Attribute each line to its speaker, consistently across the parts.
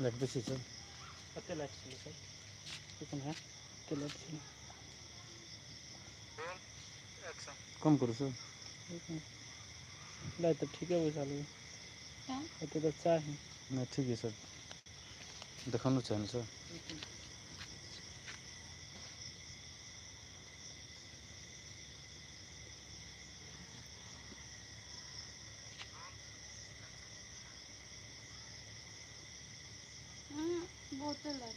Speaker 1: light बेसी छ
Speaker 2: कते लाइट छलै सर
Speaker 1: कितना है
Speaker 2: कते लाइट छलै
Speaker 1: कम करू सर
Speaker 2: लाइट तऽ ठीके बैसल एते तऽ चाही
Speaker 1: नहीं ठीक है सर देखाना चाहिए सर
Speaker 3: बहुते लाइट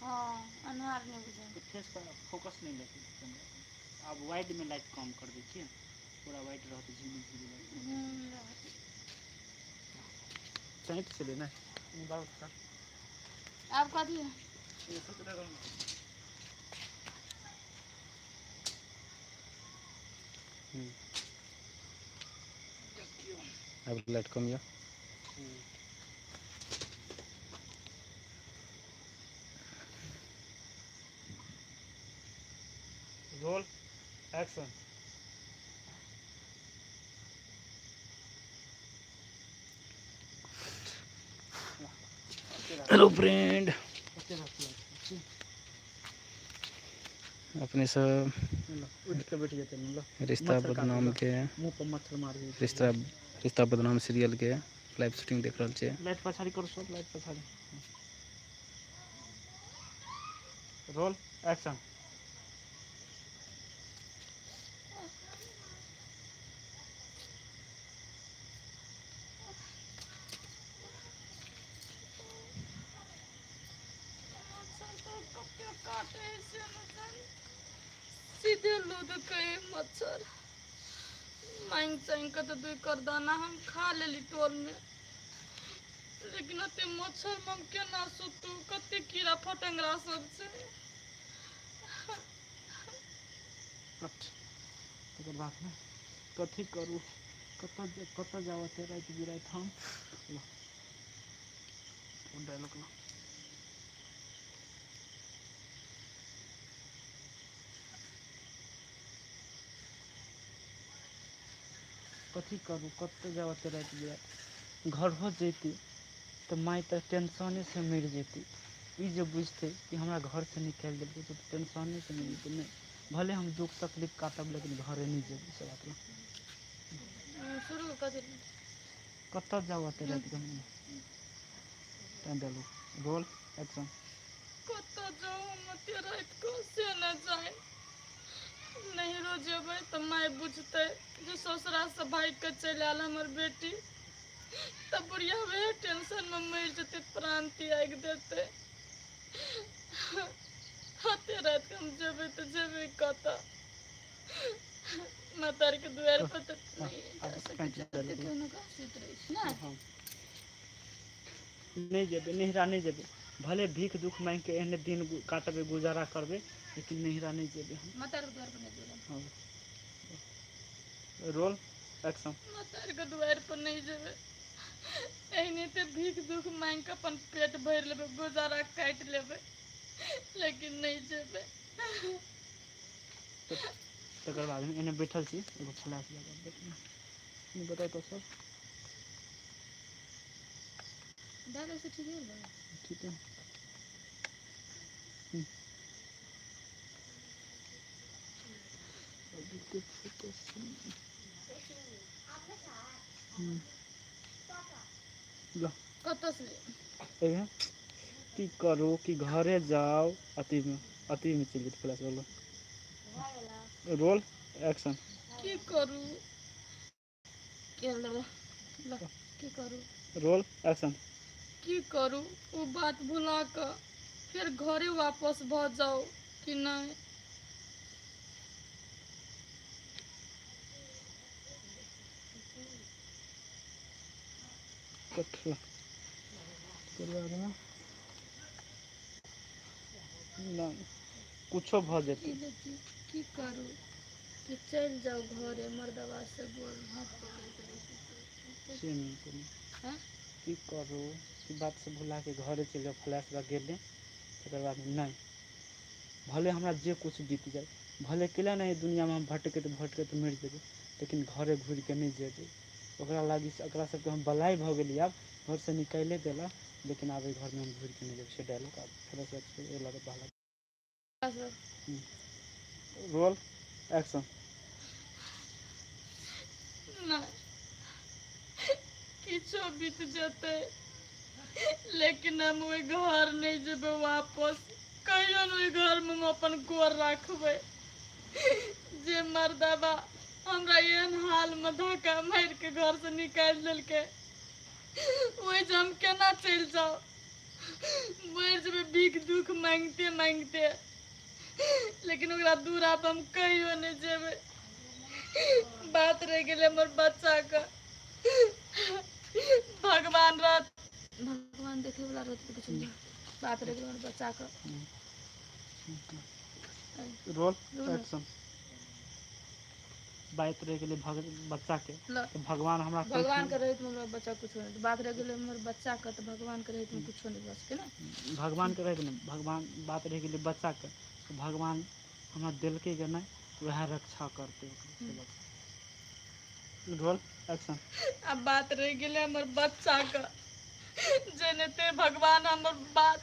Speaker 3: हाँ अनहार नहीं बुझे
Speaker 2: तो फेस पर फोकस नहीं लेते कैमरा आप वाइड में लाइट कम कर दीजिए पूरा वाइड रहते झिलमिल झिलमिल चाहिए तो चले ना
Speaker 3: आप कथी है
Speaker 1: अब लाइट कम या
Speaker 2: रोल एक्शन
Speaker 1: हेलो फ्रेंड अपने सब
Speaker 2: उठ के बैठ जाते हैं
Speaker 1: रिश्ता बदनाम के
Speaker 2: मुंह पर मच्छर मार
Speaker 1: रिश्ता बदनाम सीरियल के लाइव शूटिंग देख रहा छे
Speaker 2: लाइट पछाड़ी करो सब लाइट पछाड़ी रोल एक्शन
Speaker 3: सीधे लूद कहे मच्छर मांग चांग के तो दुई कर दाना हम खा लेली टोल में लेकिन अते मच्छर में हम केना सुतू कते कीड़ा फटंगरा सब से
Speaker 2: तकर बाद में कथी करू कत जाओ रात बिरात हम डायलॉग लो कथी करू कत जाओ रात बिरात घर हो जैती तो माई तो टेंशने से मर जैती ई जो बुझते कि हमरा घर से निकाल देलकै तो टेंशने से मर जैती नहीं भले हम दुख तकलीफ काटब लेकिन घरे नहीं जेबी से बात
Speaker 3: शुरू कर
Speaker 2: कत जाओ रात डायलॉग रोल एक्शन
Speaker 3: कत जाओ मत रात को से न जाए नहीं रो जेबै तो माय बुझते जो ससुरा से भाग के चल आल हमर बेटी तब बुढ़िया वह टेंशन में मर जते प्राण त्याग देते हते रात के हम जेबै तो जेबै कत मातार के द्वार पर तो
Speaker 2: नहीं जेबे नहिरा नहीं जेबे भले भीख दुख मांग के एहने दिन काटबे गुजारा करबे लेकिन नहिरा नहीं जेबे हम
Speaker 3: मातार के द्वार पर नहीं जेबै
Speaker 2: रोल एक्शन
Speaker 3: मातार के द्वार पर नहीं जेबै एहने ते भीख दुख मांग के अपन पेट भर लेबै गुजारा काट लेबै लेकिन नहीं जेबै
Speaker 2: तकर बाद में एने बैठल छी एगो फ्लैश लगा देखिए बताओ तो सर
Speaker 3: डाले से ठीक है
Speaker 2: ठीक है
Speaker 3: कत से
Speaker 2: की करू कि घरे जाओ अति में चल गई फ्लैश वाला रोल एक्शन
Speaker 3: की करू की करू
Speaker 2: रोल एक्शन
Speaker 3: की करू वो बात भुला कर फिर घरे वापस भ जाओ कि नहीं
Speaker 2: कठिन कुछो भ जेतै
Speaker 3: की करू कि चल जाओ घरे मर्दवा से बोल
Speaker 2: की करू कि बात से भुला के घरे चल जाओ फ्लैश लग गेले तकर बाद नहीं भले हमरा जे कुछ बीत जाए भले केला नहीं दुनिया में हम भटके तो मर जेबे लेकिन घरे घूर के नहीं जेबे ओकरा लागी ओकरा सबके हम बलाई भऽ गेली आब घर से निकाले देला लेकिन आब घर में हम घुर के नहीं जब से डायलॉग आब फेर से ए लगे पहला रोल एक्शन
Speaker 3: नहीं किछो बीत जते लेकिन हम ओइ घर नहीं जेबे वापस कहियो न ओइ घर में हम अपन गोर रखबे जे मर्दबा हमरा एहन हाल में धक्का मार के घर से निकाल देलके ओइ जे हम केना चल जाओ मर जेबे भीख दुख मांगते मांगते लेकिन ओकरा दूर आप हम कहियो नहीं जेबे बात रह गेले हमर बच्चा का भगवान रात भगवान देखे वाला रहते तो कुछ नहीं बात रह गेले हमर बच्चा का
Speaker 2: रोल एक्शन बात रह गेले बच्चा के तो भगवान हमरा
Speaker 3: भगवान के रहित में हमरा बच्चा कुछ नहीं बात रह गेले हमर बच्चा का तो भगवान के रहित में कुछ नहीं बस के ना
Speaker 2: भगवान के रहित में भगवान बात रह गेले बच्चा के तो भगवान हमरा दिलके के नहीं वह रक्षा करते रोल एक्शन
Speaker 3: अब बात रह गेले हमर बच्चा का जनते भगवान हमर बात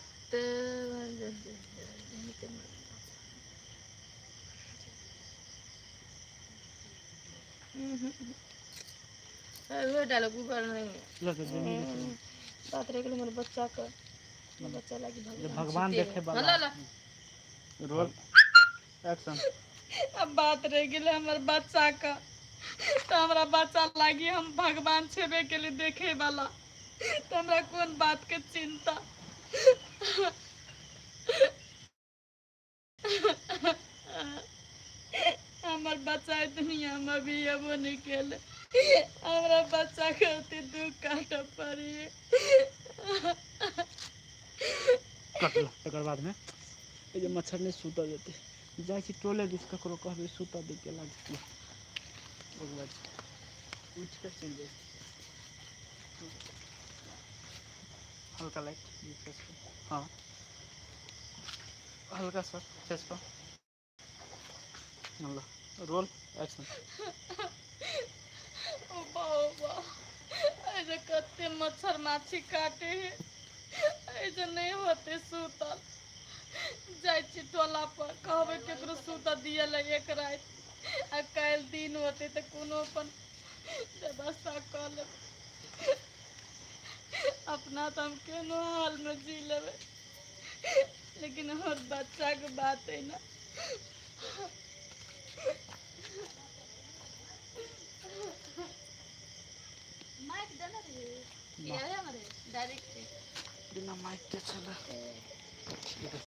Speaker 3: डायलॉग ऊपर नहीं बात रह गेले हमर बच्चा का बच्चा लागी
Speaker 2: भगवान देखे वाला रोल एक्शन
Speaker 3: अब बात रह गेले हमर बच्चा का तो हमरा बच्चा लागी हम भगवान छेबे के लिए देखे वाला तो हमरा कौन बात के चिंता हमर बच्चा दुनिया में भी अबो नहीं केले हमरा बच्चा के अति दुख काट पड़ी
Speaker 2: कटल तकर बाद में ए जे मच्छर नहीं सूता देते जाय छी टोले दिस ककरो कहबे सूता दे के लाग ओकर बाद उठ के चल जाए हल्का लाइट हाँ हल्का सा फेस पर रोल एक्शन
Speaker 3: ओ बाबा ऐसे कत्ते मच्छर माछी काटे है ऐसे नहीं होते सूतल जाय छी टोला पर कहबे केकरो सूता दिए ले एक रात आ काल दिन होते तो कोनो अपन व्यवस्था कर ले अपना तो हम केनो हाल में जी लेबे लेकिन हर बच्चा के बात है ना माइक देना रे ये हमारे डायरेक्ट
Speaker 2: बिना माइक के चला